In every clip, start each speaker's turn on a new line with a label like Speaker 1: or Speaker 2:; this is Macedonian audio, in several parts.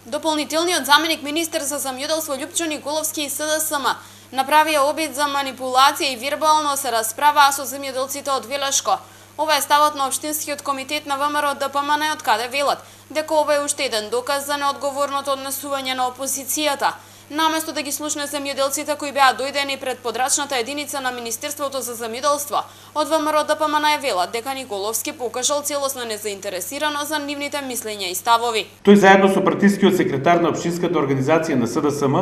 Speaker 1: Дополнителниот заменик министер за земјоделство Љупчо Николовски и СДСМ направија обид за манипулација и вербално се расправаа со земјоделците од Велешко. Ова е ставот на Општинскиот комитет на ВМРО ДПМН, од каде велат дека ова е уште еден доказ за неодговорното однесување на опозицијата. Наместо да ги слушне земјоделците кои беа дојдени пред подрачната единица на Министерството за земјоделство, од ВМРО ДПМН велат дека Николовски покажал целосно незаинтересирано за нивните мислења и ставови.
Speaker 2: Тој заедно со партискиот секретар на Општинската организација на СДСМ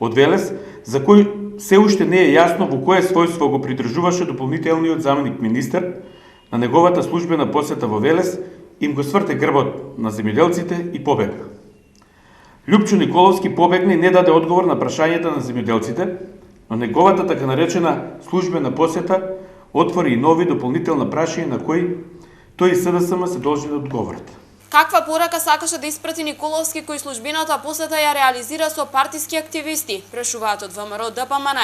Speaker 2: од Велес, за кој се уште не е јасно во кое својство го придржуваше дополнителниот заменик министер, на неговата службена посета во Велес, им го сврте грбот на земјоделците и побега. Љупчо Николовски побегна и не даде одговор на прашањата на земјоделците, но неговата така наречена службена посета отвори и нови дополнителна прашања на кои тој и СДСМ се должни да одговорат.
Speaker 1: Каква порака сакаше да испрати Николовски кој службената посета ја реализира со партиски активисти, прашуваат од ВМРО ДПМН.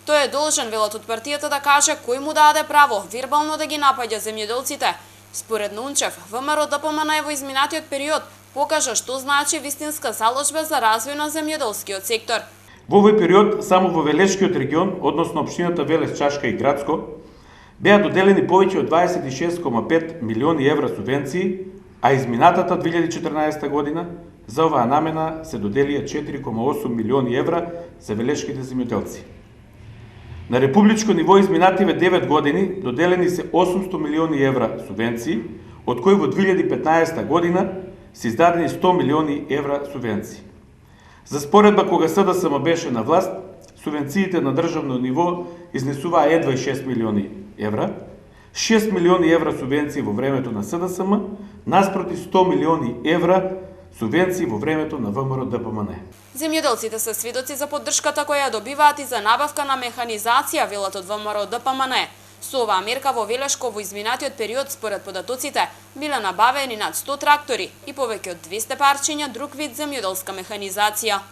Speaker 1: Тој е должен, велат од партијата, да каже кој му даде право вербално да ги напаѓа земјоделците. Според Нунчев, ВМРО ДПМН во изминатиот период покажа што значи вистинска заложба за развој на земјоделскиот сектор.
Speaker 2: Во овој период само во Велешкиот регион, односно општината Велес, Чашка и Градско, беа доделени повеќе од 26,5 милиони евра субвенции, а изминатата 2014 година за оваа намена се доделија 4,8 милиони евра за велешките земјоделци. На републичко ниво изминативе 9 години доделени се 800 милиони евра субвенции, од кои во 2015 година се издадени 100 милиони евра субвенции. За споредба, кога СДСМ беше на власт, субвенциите на државно ниво изнесуваа едва 6 милиони евра, 6 милиони евра субвенции во времето на СДСМ, наспроти 100 милиони евра субвенции во времето на ВМРО ДПМН.
Speaker 1: Земјоделците се сведоци за поддршката која ја добиваат и за набавка на механизација, велат од ВМРО ДПМН. Со оваа мерка во Велешко во изминатиот период, според податоците, биле набавени над 100 трактори и повеќе од 200 парчиња друг вид земјоделска механизација.